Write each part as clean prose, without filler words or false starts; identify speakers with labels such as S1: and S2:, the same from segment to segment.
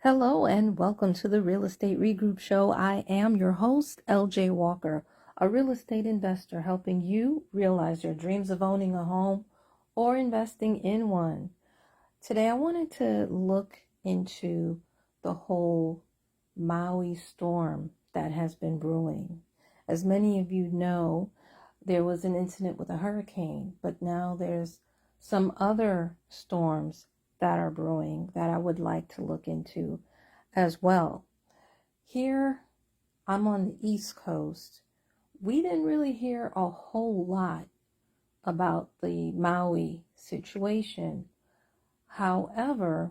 S1: Hello and welcome to the Real Estate Regroup Show. I am your host, LJ Walker, a real estate investor helping you realize your dreams of owning a home or investing in one. Today I wanted to look into the whole Maui storm that has been brewing. As many of you know, there was an incident with a hurricane, but now there's some other storms that are brewing that I would like to look into as well. Here, I'm on the East Coast. We didn't really hear a whole lot about the Maui situation. However,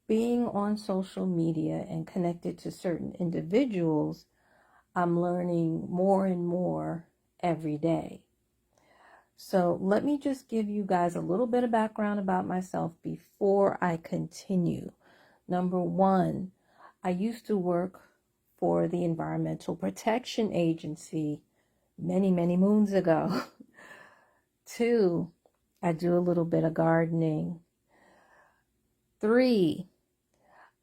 S1: being on social media and connected to certain individuals, I'm learning more and more every day. So let me just give you guys a little bit of background about myself before I continue. Number one, I used to work for the Environmental Protection Agency many, many moons ago. Two, I do a little bit of gardening. Three,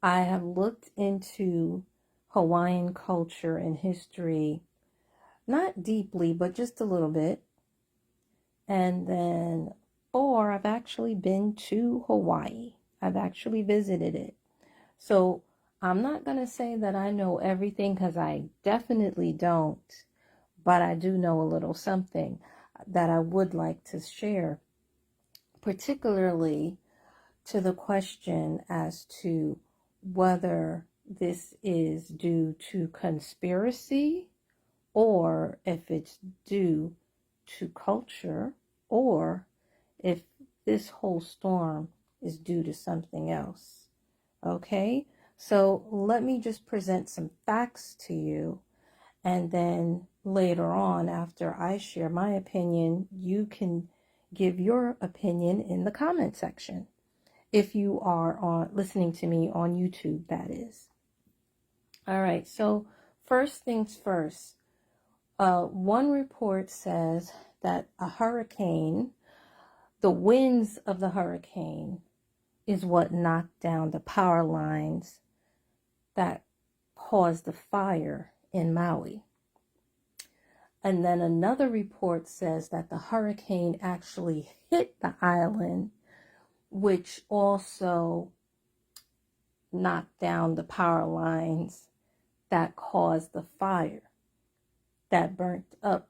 S1: I have looked into Hawaiian culture and history, not deeply, but just a little bit. And then four, I've actually been to Hawaii. I've actually visited it. So I'm not going to say that I know everything because I definitely don't, but I do know a little something that I would like to share, particularly to the question as to whether this is due to conspiracy or if it's due to culture, or if this whole storm is due to something else. Okay, so let me just present some facts to you, and then later on, after I share my opinion, you can give your opinion in the comment section. If you are listening to me on YouTube, that is. All right, so first things first. One report says that a hurricane, the winds of the hurricane, is what knocked down the power lines that caused the fire in Maui. And then another report says that the hurricane actually hit the island, which also knocked down the power lines that caused the fire that burnt up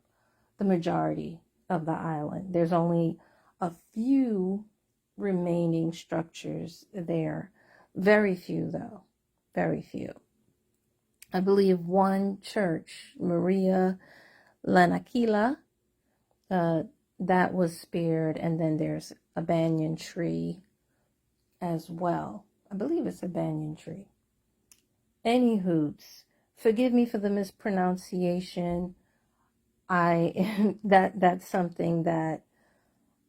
S1: the majority of the island. There's only a few remaining structures there. Very few, though. Very few. I believe one church, Maria Lanakila, that was spared, and then there's a banyan tree as well. I believe it's a banyan tree. Anywhoots, forgive me for the mispronunciation. That's something that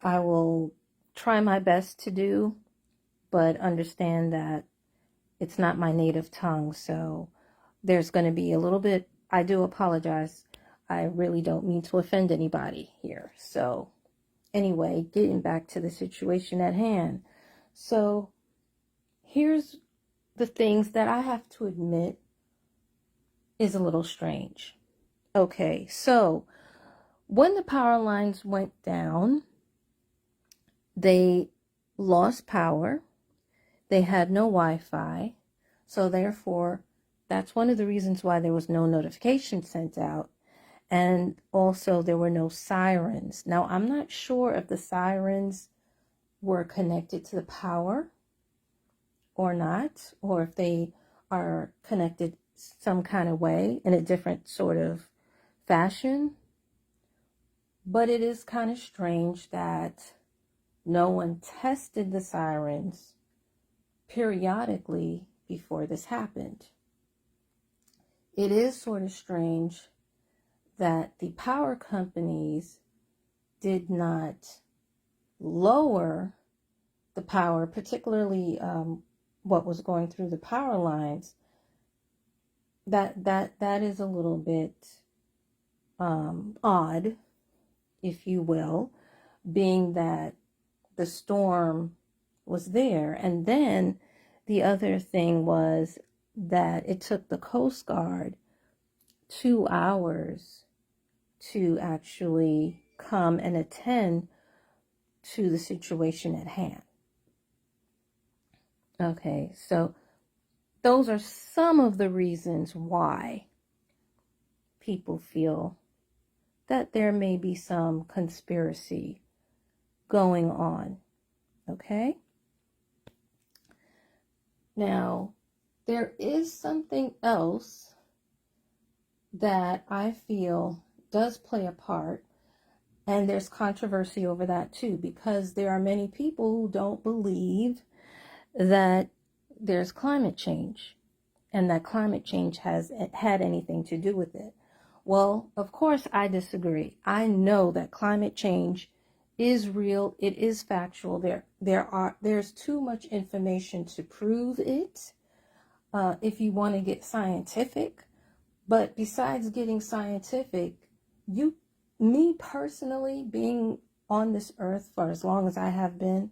S1: I will try my best to do, but understand that it's not my native tongue, so there's going to be a little bit. I do apologize. I really don't mean to offend anybody here. So anyway, getting back to the situation at hand. So here's the things that I have to admit is a little strange. Okay, so when the power lines went down, they lost power. They had no Wi-Fi. So therefore, that's one of the reasons why there was no notification sent out. And also there were no sirens. Now, I'm not sure if the sirens were connected to the power or not, or if they are connected some kind of way in a different sort of fashion. But it is kind of strange that no one tested the sirens periodically before this happened. It is sort of strange that the power companies did not lower the power, particularly what was going through the power lines. That is a little bit odd, if you will, being that the storm was there. And then The other thing was that it took the Coast Guard 2 hours to actually come and attend to the situation at hand. Okay, so those are some of the reasons why people feel that there may be some conspiracy going on. Okay? Now, there is something else that I feel does play a part, and there's controversy over that too, because there are many people who don't believe that there's climate change and that climate change has had anything to do with it. Well, of course I disagree. I know that climate change is real. It is factual. There's too much information to prove it. If you want to get scientific, but besides getting scientific, me personally, being on this earth for as long as I have been,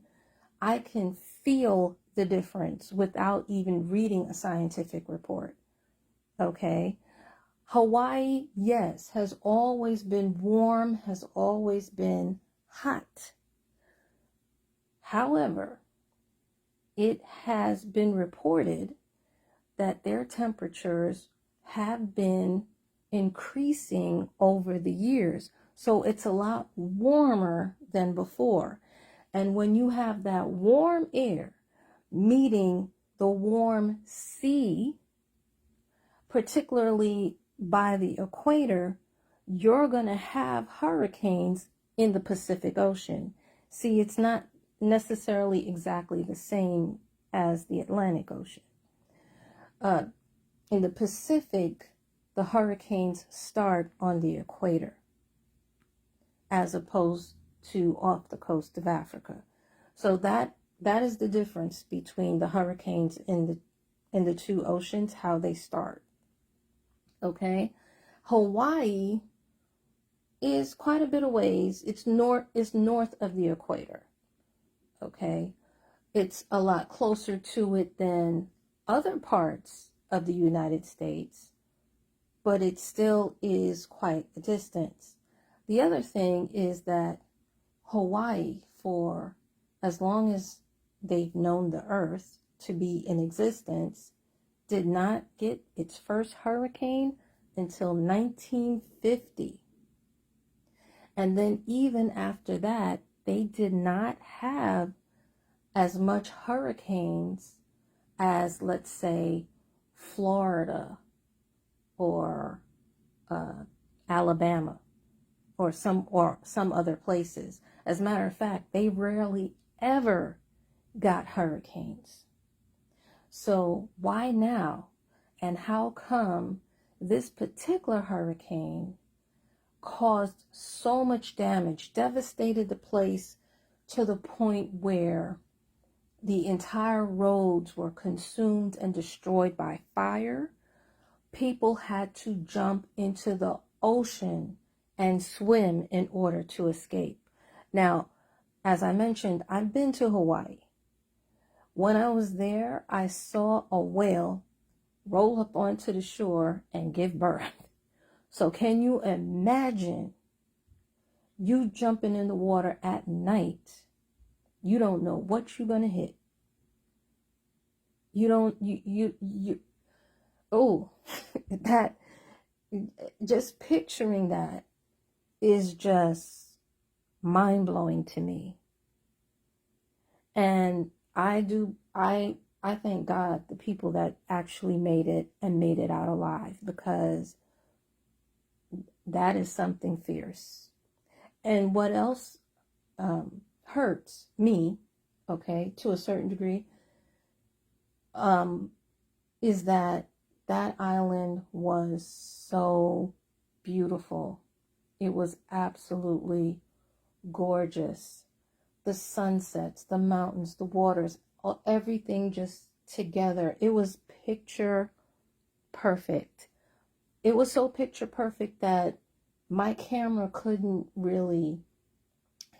S1: I can feel the difference without even reading a scientific report. Okay? Hawaii, yes, has always been warm, has always been hot. However, it has been reported that their temperatures have been increasing over the years. So it's a lot warmer than before. And when you have that warm air meeting the warm sea, particularly by the equator, you're going to have hurricanes in the Pacific Ocean. See, it's not necessarily exactly the same as the Atlantic Ocean. In the Pacific, the hurricanes start on the equator as opposed to off the coast of Africa. So that is the difference between the hurricanes in the two oceans, how they start. Okay? Hawaii is quite a bit of ways. It's north of the equator. Okay? It's a lot closer to it than other parts of the United States, but it still is quite a distance. The other thing is that Hawaii, for as long as they've known the earth to be in existence, did not get its first hurricane until 1950. And then even after that, they did not have as much hurricanes as, let's say, Florida or Alabama or some other places. As a matter of fact, they rarely ever got hurricanes. So why now? And how come this particular hurricane caused so much damage, devastated the place to the point where the entire roads were consumed and destroyed by fire? People had to jump into the ocean and swim in order to escape. Now, as I mentioned, I've been to Hawaii. When I was there, I saw a whale roll up onto the shore and give birth. So can you imagine you jumping in the water at night? You don't know what you're going to hit. That, just picturing that is just mind-blowing to me. And I thank God the people that actually made it and made it out alive, because that is something fierce. And what else hurts me, okay, to a certain degree, is that island was so beautiful. It was absolutely gorgeous. The sunsets, the mountains, the waters, everything just together. It was picture perfect. It was so picture perfect that my camera couldn't really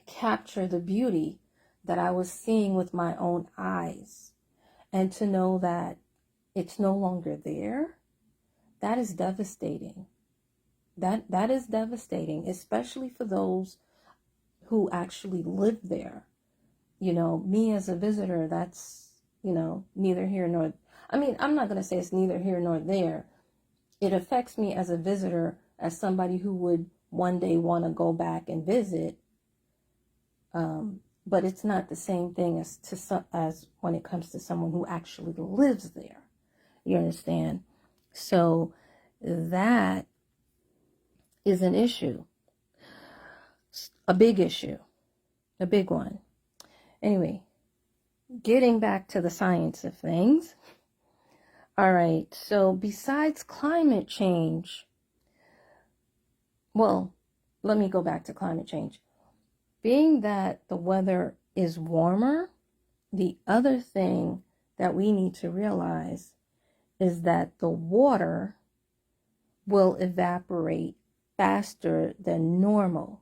S1: capture the beauty that I was seeing with my own eyes. and to know that it's no longer there, that is devastating. That is devastating, especially for those who actually live there. Me as a visitor, that's, neither here nor, I'm not going to say it's neither here nor there. It affects me as a visitor, as somebody who would one day want to go back and visit. But it's not the same thing as when it comes to someone who actually lives there. You understand? So that is an issue, a big issue, a big one. Anyway, getting back to the science of things. All right, so besides climate change, well, let me go back to climate change. Being that the weather is warmer, the other thing that we need to realize is that the water will evaporate faster than normal.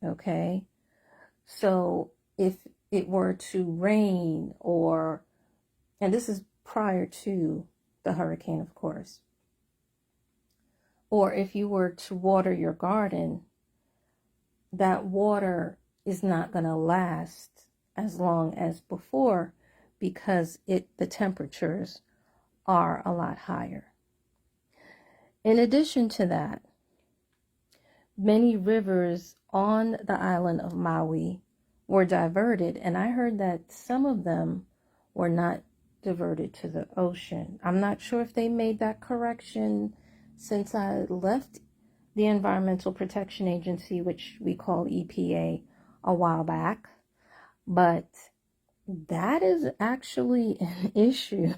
S1: Okay? So if it were to rain and this is prior to the hurricane, of course, or if you were to water your garden, that water is not going to last as long as before because the temperatures are a lot higher. In addition to that, many rivers on the island of Maui were diverted, and I heard that some of them were not diverted to the ocean. I'm not sure if they made that correction since I left the Environmental Protection Agency, which we call EPA, a while back, but that is actually an issue.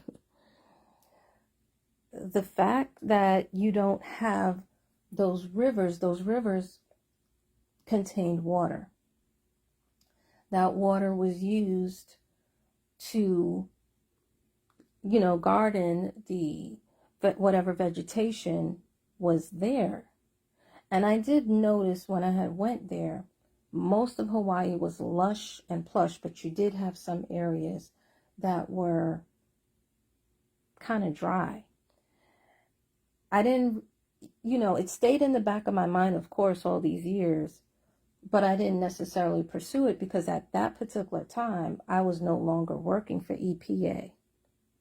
S1: The fact that you don't have those rivers contained water. That water was used to, garden whatever vegetation was there. And I did notice when I had went there, most of Hawaii was lush and plush, but you did have some areas that were kind of dry. I didn't, it stayed in the back of my mind, of course, all these years, but I didn't necessarily pursue it because at that particular time, I was no longer working for EPA,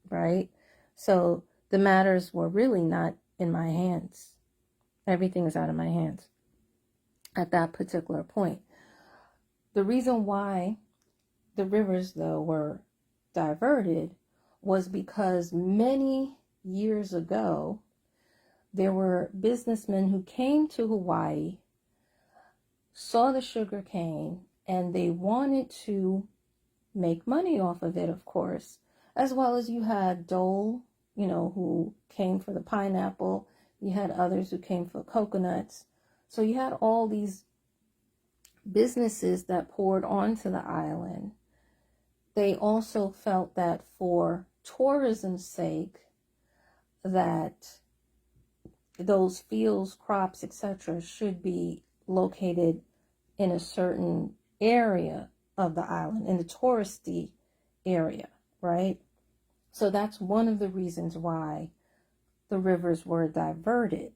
S1: right? So the matters were really not in my hands. Everything is out of my hands at that particular point. The reason why the rivers, though, were diverted was because many years ago, there were businessmen who came to Hawaii, saw the sugar cane, and they wanted to make money off of it, of course, as well as you had Dole, who came for the pineapple. You had others who came for coconuts. So you had all these businesses that poured onto the island. They also felt that for tourism's sake, that those fields, crops, etc. should be located in a certain area of the island, in the touristy area, right? So that's one of the reasons why the rivers were diverted.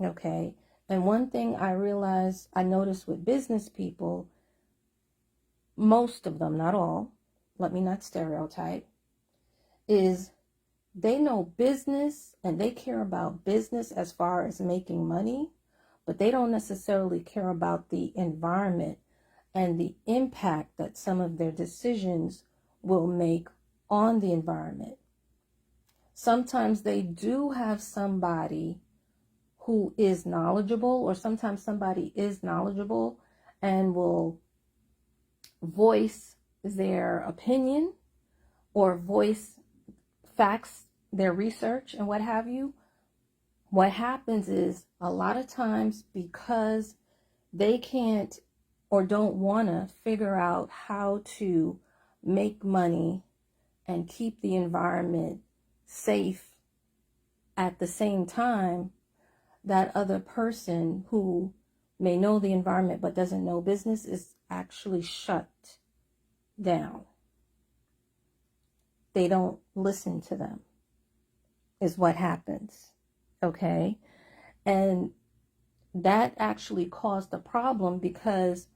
S1: Okay. And one thing I noticed with business people, most of them, not all, let me not stereotype, is they know business and they care about business as far as making money, but they don't necessarily care about the environment and the impact that some of their decisions will make on the environment. Sometimes they do have somebody who is knowledgeable, or sometimes somebody is knowledgeable and will voice their opinion or voice facts, their research and what have you. What happens is a lot of times, because they can't or don't want to figure out how to make money and keep the environment safe at the same time, that other person who may know the environment but doesn't know business is actually shut down. they don't listen to them, is what happens. Okay? And that actually caused a problem, because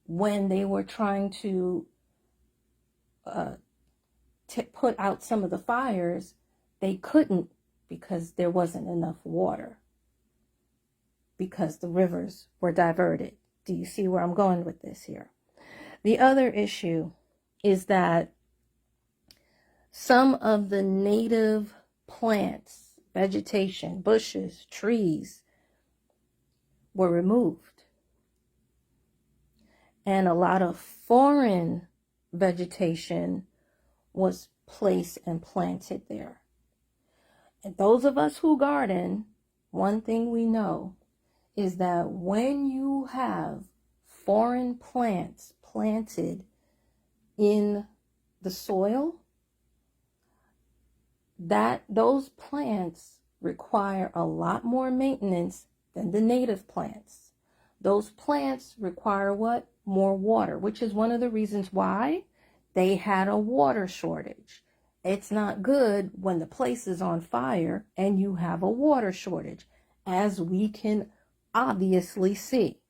S1: when they were trying to put out some of the fires, they couldn't, because there wasn't enough water, because the rivers were diverted. Do you see where I'm going with this here? The other issue is that some of the native plants, vegetation, bushes, trees were removed. And a lot of foreign vegetation was placed and planted there. And those of us who garden, one thing we know is that when you have foreign plants planted in the soil, that those plants require a lot more maintenance than the native plants. Those plants require what? More water, which is one of the reasons why they had a water shortage. It's not good when the place is on fire and you have a water shortage, as we can obviously see.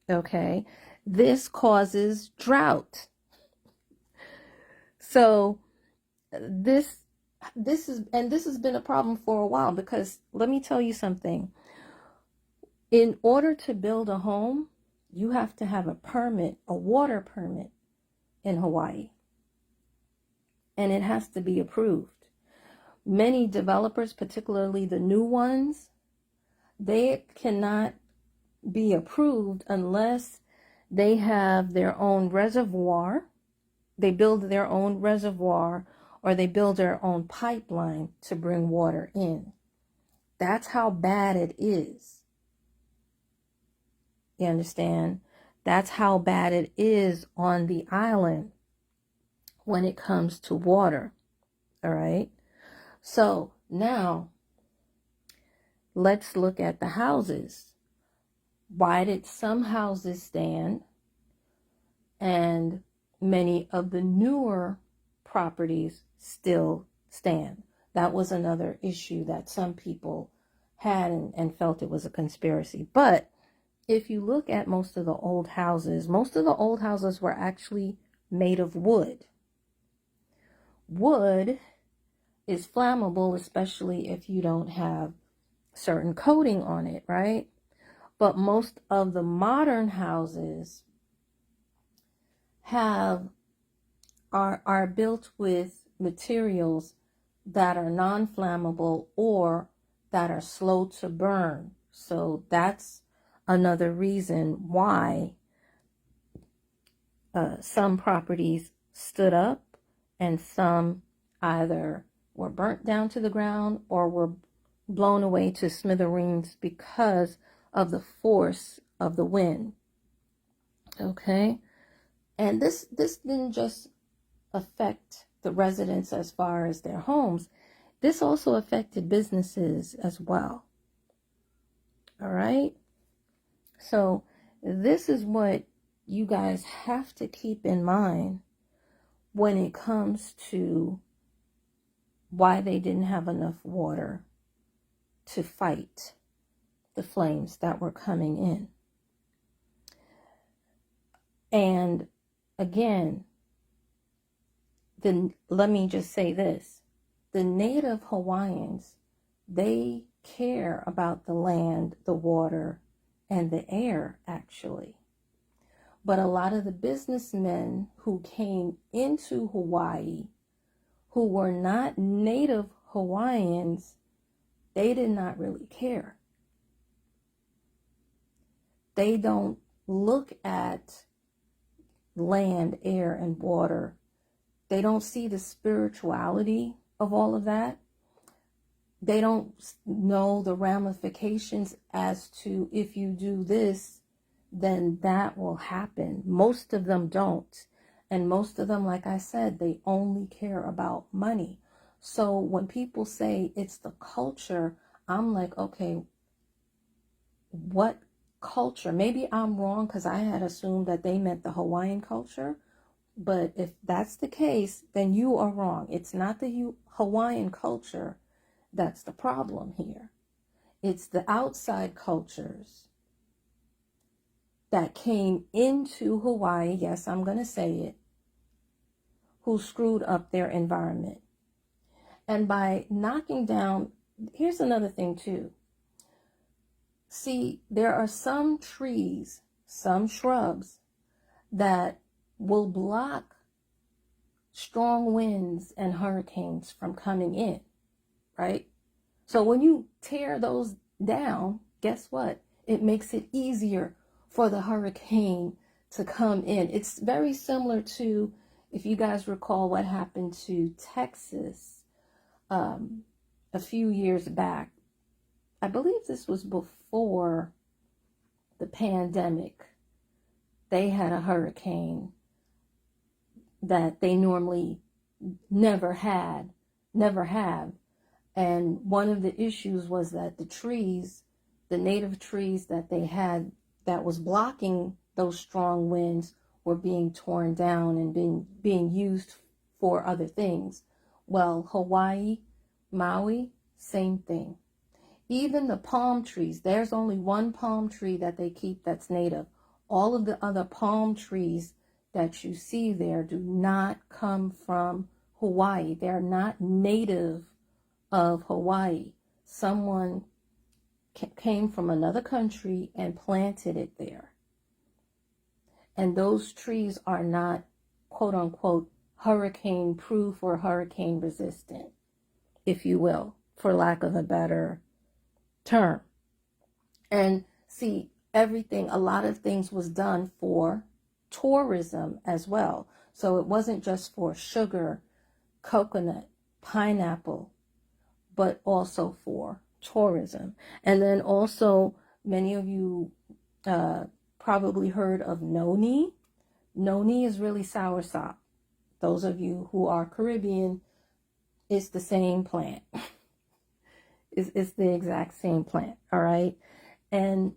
S1: Okay, this causes drought. So this has been a problem for a while, because let me tell you something. In order to build a home, you have to have a permit, a water permit in Hawaii. And it has to be approved. Many developers, particularly the new ones, they cannot be approved unless they have their own reservoir, they build their own reservoir, or they build their own pipeline to bring water in. That's how bad it is. You understand? That's how bad it is on the island when it comes to water. All right? So now let's look at the houses. Why did some houses stand and many of the newer properties still stand? That was another issue that some people had and felt it was a conspiracy. But if you look at most of the old houses were actually made of wood. Wood is flammable, especially if you don't have certain coating on it, right? But most of the modern houses are built with materials that are non-flammable or that are slow to burn. So that's another reason why some properties stood up and some either were burnt down to the ground or were blown away to smithereens because of the force of the wind. Okay? And this didn't just affect the residents as far as their homes. This also affected businesses as well. All right? So this is what you guys have to keep in mind when it comes to why they didn't have enough water to fight the flames that were coming in. And again, let me just say this. The native Hawaiians, they care about the land, the water, and the air, actually. But a lot of the businessmen who came into Hawaii, who were not native Hawaiians, they did not really care. They don't look at land, air, and water. They don't see the spirituality of all of that. They don't know the ramifications as to if you do this, then that will happen. Most of them don't. And most of them, like I said, they only care about money. So when people say it's the culture, I'm like, okay, what culture? Maybe I'm wrong, because I had assumed that they meant the Hawaiian culture. But if that's the case, then you are wrong. It's not the Hawaiian culture that's the problem here. It's the outside cultures that came into Hawaii, yes, I'm going to say it, who screwed up their environment. And by knocking down, here's another thing too. See, there are some trees, some shrubs that will block strong winds and hurricanes from coming in, right? So when you tear those down, guess what? It makes it easier for the hurricane to come in. It's very similar to, if you guys recall what happened to Texas a few years back. I believe this was before the pandemic. They had a hurricane that they normally never have. And one of the issues was that the trees, the native trees that they had that was blocking those strong winds, were being torn down and being used for other things. Well, Hawaii, Maui, same thing. Even the palm trees, there's only one palm tree that they keep that's native. All of the other palm trees that you see there do not come from Hawaii. They're not native of Hawaii. Someone came from another country and planted it there. And those trees are not, quote unquote, hurricane proof or hurricane resistant, if you will, for lack of a better term. And see, a lot of things was done for tourism as well. So it wasn't just for sugar, coconut, pineapple, but also for tourism. And then also, many of you probably heard of noni. Noni is really soursop. Those of you who are Caribbean, it's the same plant. It's the exact same plant, all right? And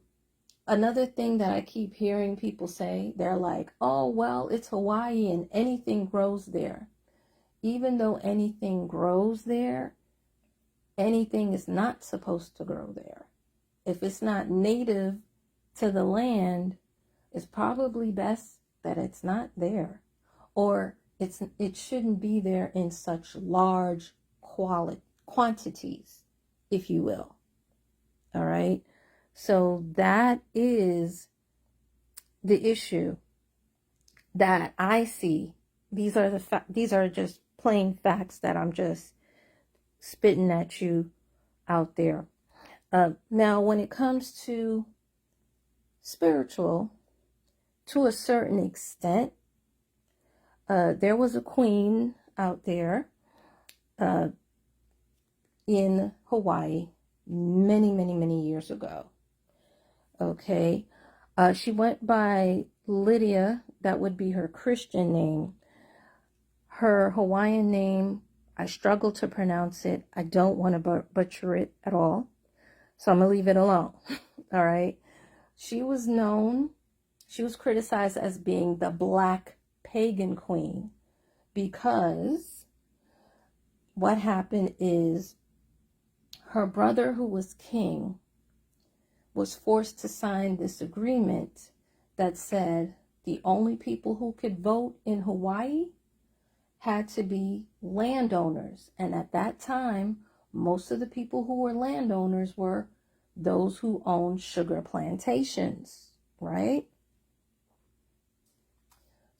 S1: another thing that I keep hearing people say, they're like, oh, well, it's Hawaii and anything grows there. Even though anything grows there, anything is not supposed to grow there. If it's not native to the land, it's probably best that it's not there. Or it shouldn't be there in such large quantities, if you will. All right? So that is the issue that I see. These are just plain facts that I'm just spitting at you out there. Now, when it comes to spiritual, to a certain extent, there was a queen out there in Hawaii many years ago. Okay. She went by Lydia. That would be her Christian name. Her Hawaiian name, I struggle to pronounce it. I don't want to butcher it at all. So I'm going to leave it alone. All right. She was criticized as being the black pagan queen, because what happened is her brother, who was king, was forced to sign this agreement that said the only people who could vote in Hawaii had to be landowners. And at that time, most of the people who were landowners were those who owned sugar plantations, right?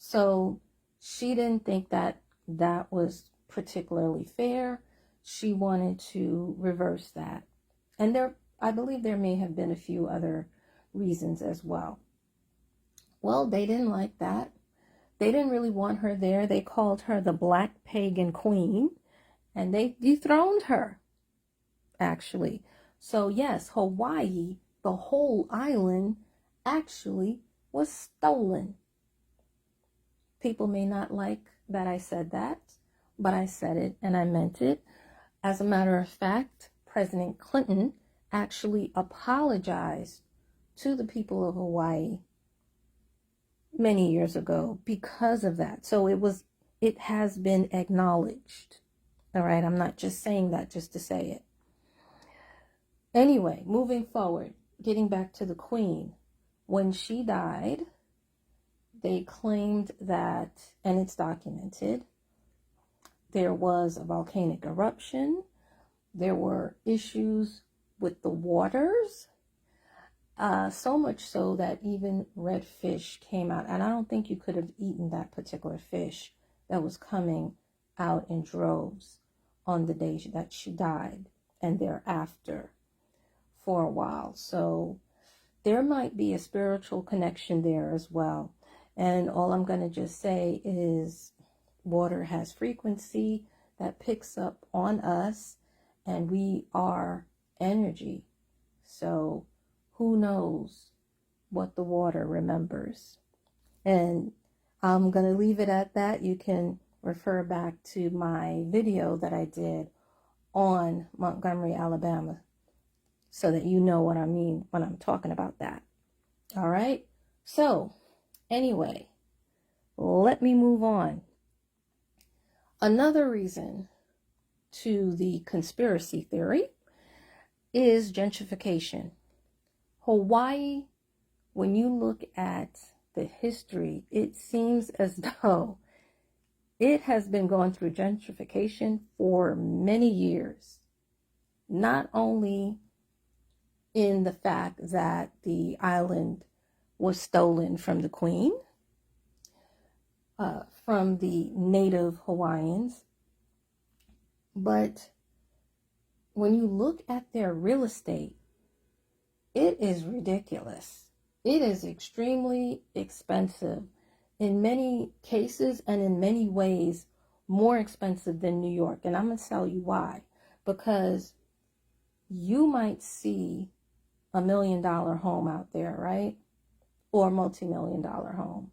S1: So she didn't think that that was particularly fair. She wanted to reverse that. And I believe there may have been a few other reasons as well. Well, they didn't like that. They didn't really want her there. They called her the Black Pagan Queen, and they dethroned her, actually. So yes, Hawaii, the whole island, actually was stolen. People may not like that I said that, but I said it and I meant it. As a matter of fact, President Clinton actually apologized to the people of Hawaii many years ago because of that. So it has been acknowledged. All right, I'm not just saying that just to say it. Anyway, moving forward, getting back to the queen. When she died, they claimed that, and it's documented, there was a volcanic eruption. There were issues with the waters, so much so that even red fish came out. And I don't think you could have eaten that particular fish that was coming out in droves on the day that she died and thereafter for a while. So there might be a spiritual connection there as well. And all I'm going to just say is water has frequency that picks up on us, and we are energy. So who knows what the water remembers? And I'm going to leave it at that. You can refer back to my video that I did on Montgomery, Alabama, so that you know what I mean when I'm talking about that. All right. So anyway, let me move on. Another reason to the conspiracy theory is gentrification. Hawaii, when you look at the history, it seems as though it has been going through gentrification for many years. Not only in the fact that the island was stolen from the Queen, from the native Hawaiians, but when you look at their real estate, it is ridiculous. It is extremely expensive in many cases, and in many ways more expensive than New York. And I'm going to tell you why. Because you might see $1 million home out there, right? Or a multi-million-dollar home.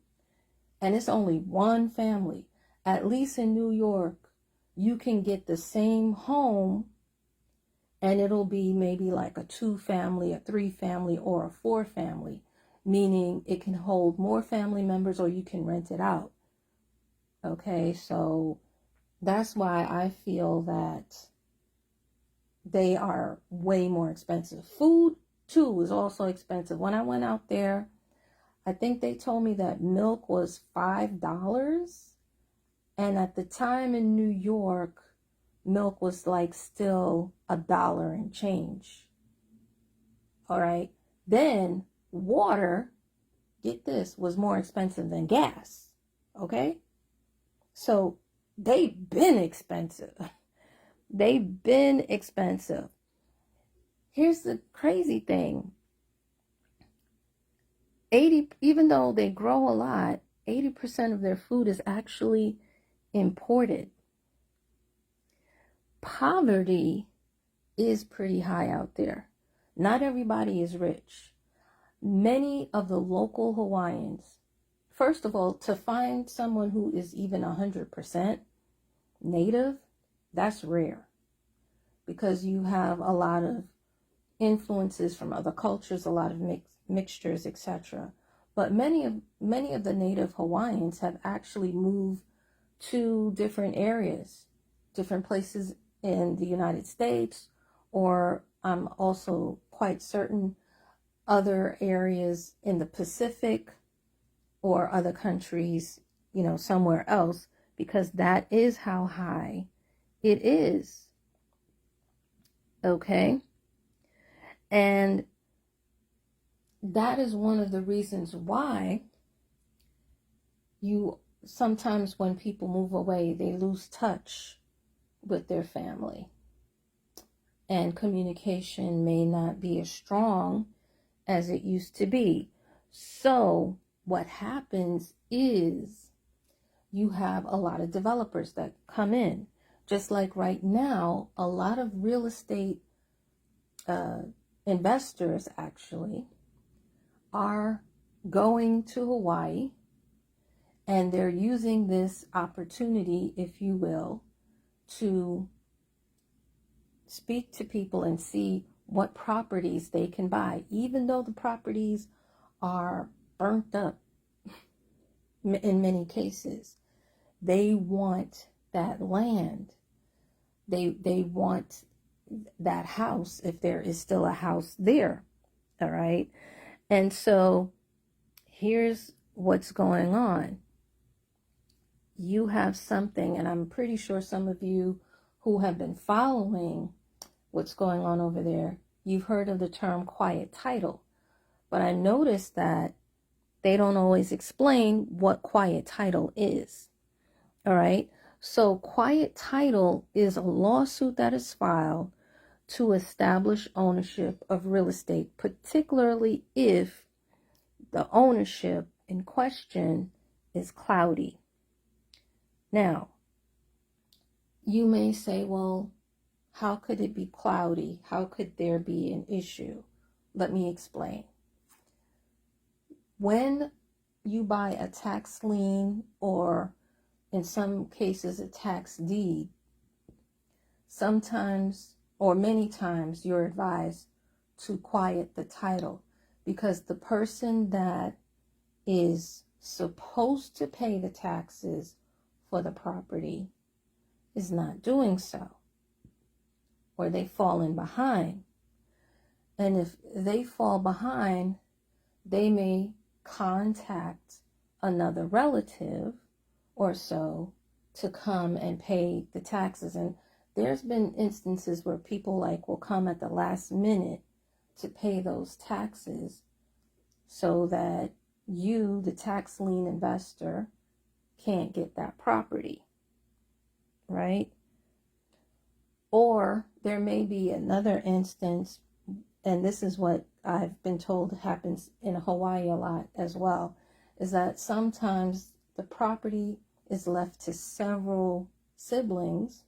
S1: And it's only one family. At least in New York, you can get the same home and it'll be maybe like a 2-family, a 3-family, or a 4-family, meaning it can hold more family members, or you can rent it out. Okay, so that's why I feel that they are way more expensive. Food, too, is also expensive. When I went out there, I think they told me that milk was $5. And at the time in New York, milk was like still $1 and change. All right. Then water, get this, was more expensive than gas. Okay. So they've been expensive. They've been expensive. Here's the crazy thing. Even though they grow a lot, 80% of their food is actually imported. Poverty is pretty high out there. Not everybody is rich. Many of the local Hawaiians, first of all, to find someone who is even 100% native, that's rare, because you have a lot of influences from other cultures, a lot of mixtures, etc. But many of the native Hawaiians have actually moved to different areas, different places in the United States, or I'm also quite certain other areas in the Pacific or other countries, somewhere else, because that is how high it is. Okay? And that is one of the reasons why sometimes when people move away, they lose touch with their family. And communication may not be as strong as it used to be. So what happens is you have a lot of developers that come in. Just like right now, a lot of real estate investors actually are going to Hawaii, and they're using this opportunity, if you will, to speak to people and see what properties they can buy, even though the properties are burnt up. in many cases. They want that land. They want that house, if there is still a house there. All right. And so here's what's going on. You have something, and I'm pretty sure some of you who have been following what's going on over there, you've heard of the term quiet title. But I noticed that they don't always explain what quiet title is. All right. So quiet title is a lawsuit that is filed to establish ownership of real estate, particularly if the ownership in question is cloudy. Now, you may say, well, how could it be cloudy? How could there be an issue? Let me explain. When you buy a tax lien, or in some cases a tax deed, sometimes or many times you're advised to quiet the title, because the person that is supposed to pay the taxes for the property is not doing so, or they've fallen behind. And if they fall behind, they may contact another relative or so to come and pay the taxes. And there's been instances where people will come at the last minute to pay those taxes so that you, the tax lien investor, can't get that property, right? Or there may be another instance, and this is what I've been told happens in Hawaii a lot as well, is that sometimes the property is left to several siblings,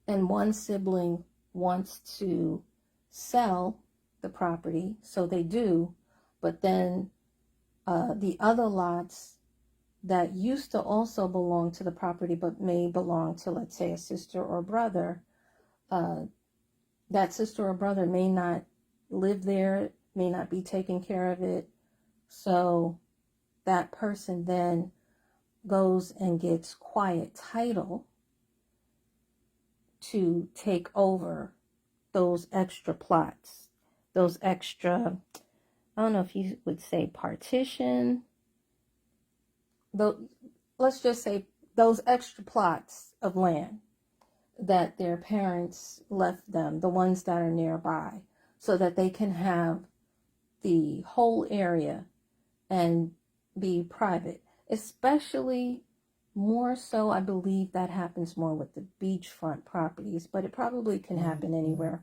S1: and one sibling wants to sell the property, so they do, but then the other lots that used to also belong to the property but may belong to, let's say, a sister or brother, that sister or brother may not live there, may not be taking care of it, so that person then goes and gets quiet title to take over those extra plots, those extra, I don't know if you would say partition, let's just say those extra plots of land that their parents left them, the ones that are nearby, so that they can have the whole area and be private. Especially more so, I believe that happens more with the beachfront properties, but it probably can happen anywhere,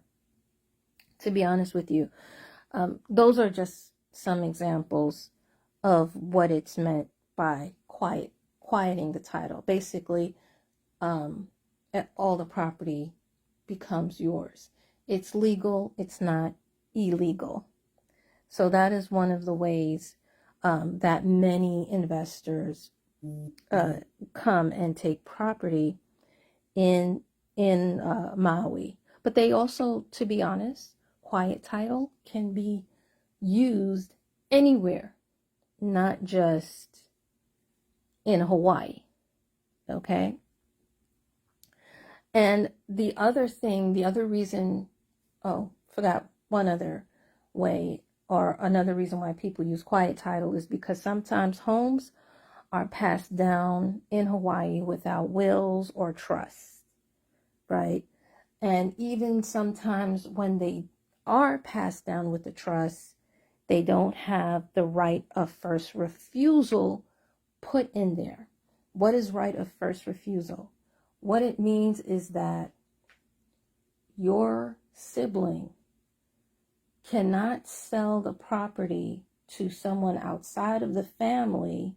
S1: to be honest with you. Those are just some examples of what it's meant by quieting the title. Basically, all the property becomes yours. It's legal, it's not illegal. So that is one of the ways that many investors come and take property in Maui. But they also, to be honest, quiet title can be used anywhere, not just in Hawaii. Okay? And the other reason, forgot one other way, or another reason why people use quiet title, is because sometimes homes are passed down in Hawaii without wills or trusts, right? And even sometimes when they are passed down with the trust, they don't have the right of first refusal put in there. What is right of first refusal? What it means is that your sibling cannot sell the property to someone outside of the family.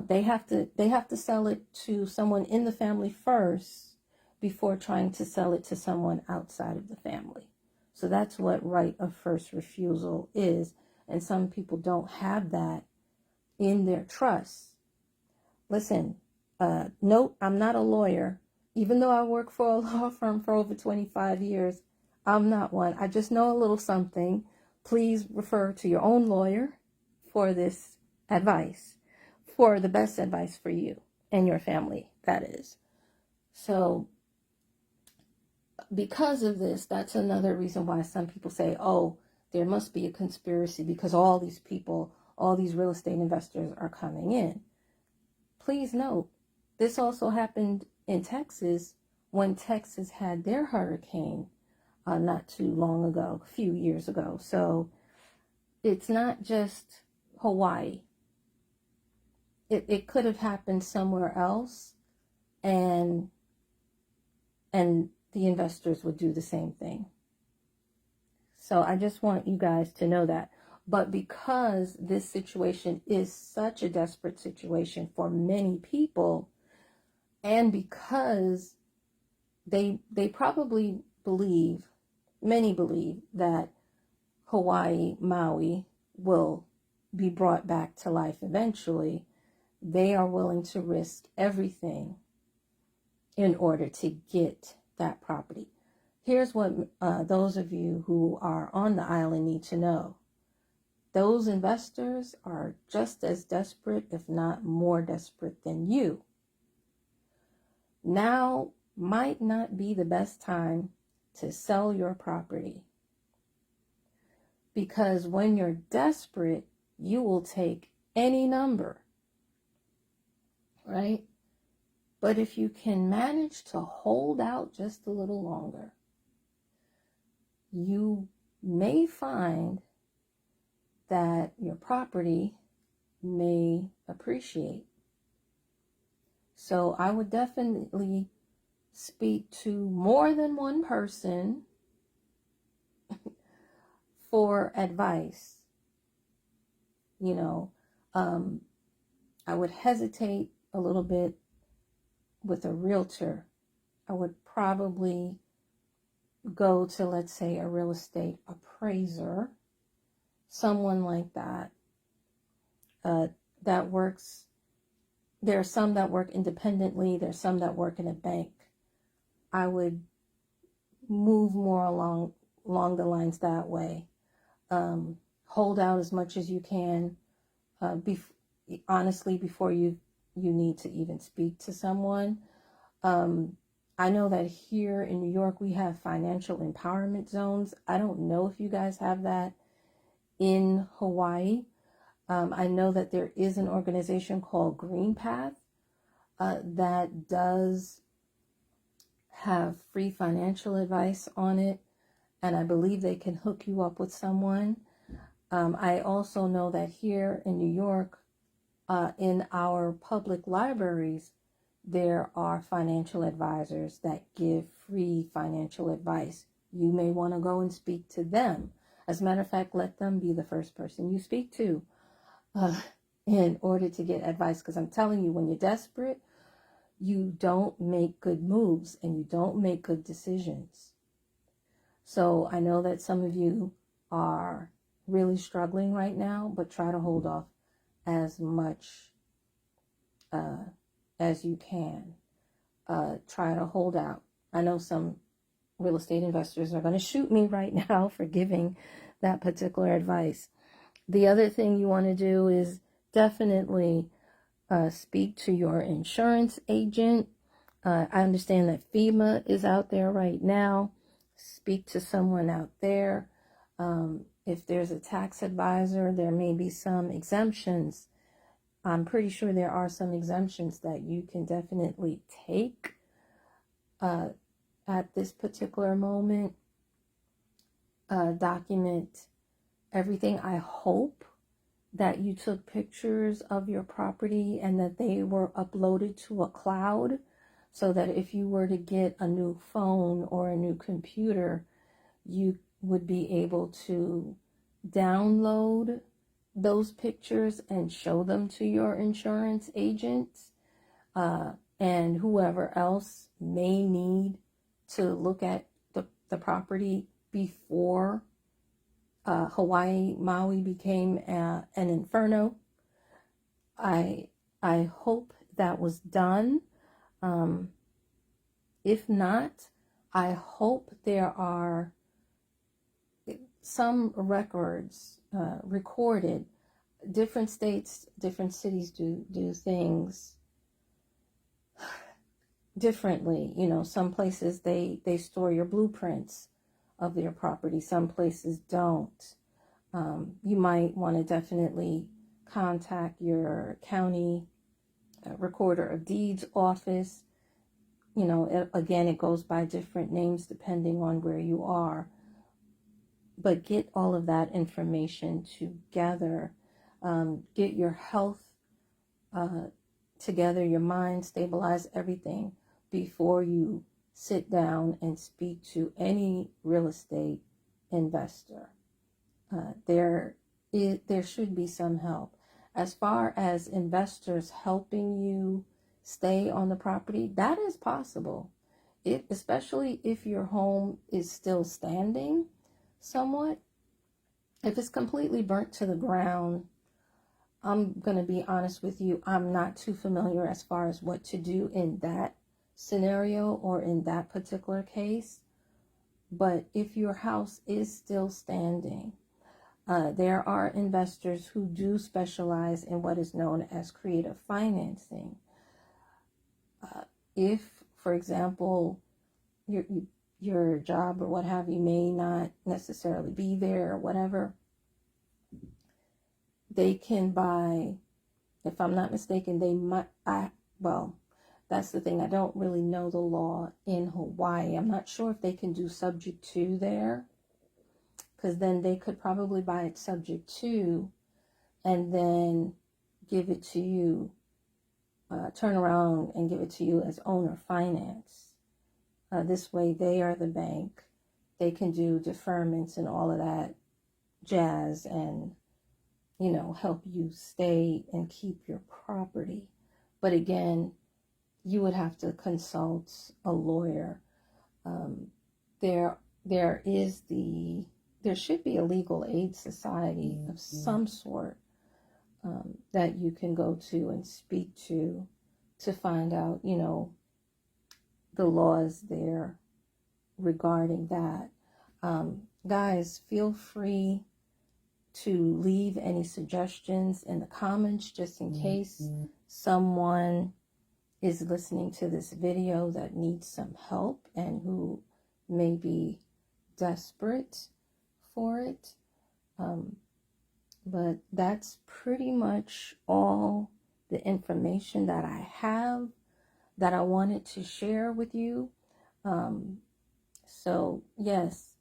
S1: They have to sell it to someone in the family first before trying to sell it to someone outside of the family. So that's what right of first refusal is. And some people don't have that in their trust. Listen, note, I'm not a lawyer. Even though I work for a law firm for over 25 years, I'm not one. I just know a little something. Please refer to your own lawyer for this advice. for the best advice for you and your family, that is. So because of this, that's another reason why some people say, oh, there must be a conspiracy because all these people, all these real estate investors are coming in. Please note, this also happened in Texas when Texas had their hurricane not too long ago, a few years ago. So it's not just Hawaii. It could have happened somewhere else, and the investors would do the same thing. So I just want you guys to know that. But because this situation is such a desperate situation for many people, and because they probably believe, many believe that Hawaii, Maui will be brought back to life eventually, they are willing to risk everything in order to get that property. Here's what those of you who are on the island need to know. Those investors are just as desperate, if not more desperate than you. Now might not be the best time to sell your property, because when you're desperate, you will take any number, right? But if you can manage to hold out just a little longer, you may find that your property may appreciate. So I would definitely speak to more than one person for advice. You know, I would hesitate a little bit with a realtor. I would probably go to, let's say, a real estate appraiser, someone like that, that works. There are some that work independently. There's some that work in a bank. I would move more along the lines that way. Hold out as much as you can. Honestly, before you need to even speak to someone. I know that here in New York, we have financial empowerment zones. I don't know if you guys have that in Hawaii. I know that there is an organization called Green Path that does have free financial advice on it, and I believe they can hook you up with someone. I also know that here in New York, in our public libraries, there are financial advisors that give free financial advice. You may want to go and speak to them. As a matter of fact, let them be the first person you speak to in order to get advice. Because I'm telling you, when you're desperate, you don't make good moves and you don't make good decisions. So I know that some of you are really struggling right now, but try to hold off as much as you can. Try to hold out. I know some real estate investors are going to shoot me right now for giving that particular advice. The other thing you want to do is definitely speak to your insurance agent. I understand that FEMA is out there right now. Speak to someone out there. If there's a tax advisor, there may be some exemptions. I'm pretty sure there are some exemptions that you can definitely take at this particular moment. Document everything. I hope that you took pictures of your property and that they were uploaded to a cloud, so that if you were to get a new phone or a new computer, you would be able to download those pictures and show them to your insurance agents and whoever else may need to look at the property before Hawaii, Maui became an inferno. I hope that was done. If not, I hope there are some records recorded different states, different cities do things differently. You know, some places they store your blueprints of your property. Some places don't. You might want to definitely contact your county recorder of deeds office. You know, again, it goes by different names depending on where you are. But get all of that information together. Get your health together, your mind, stabilize everything before you sit down and speak to any real estate investor. There should be some help. As far as investors helping you stay on the property, that is possible. Especially if your home is still standing somewhat. If it's completely burnt to the ground, I'm going to be honest with you, I'm not too familiar as far as what to do in that scenario or in that particular case. But if your house is still standing, there are investors who do specialize in what is known as creative financing. If, for example, your job or what have you may not necessarily be there or whatever, they can buy, if I'm not mistaken, they might, well, that's the thing. I don't really know the law in Hawaii. I'm not sure if they can do subject to there, because then they could probably buy it subject to and then give it to you, turn around and give it to you as owner finance. This way they are the bank. They can do deferments and all of that jazz and, you know, help you stay and keep your property. But again, you would have to consult a lawyer. There should be a legal aid society of some sort that you can go to and speak to find out, you know, the laws there regarding that. Guys, feel free to leave any suggestions in the comments just in case someone is listening to this video that needs some help and who may be desperate for it. But that's pretty much all the information that I have that I wanted to share with you. So yes,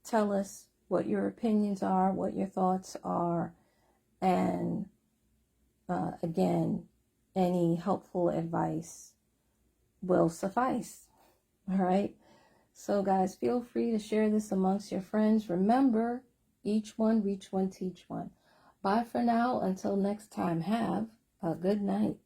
S1: tell us what your opinions are, what your thoughts are, and again, any helpful advice will suffice. All right. So guys, feel free to share this amongst your friends. Remember, each one, reach one, teach one. Bye for now. Until next time, have a good night.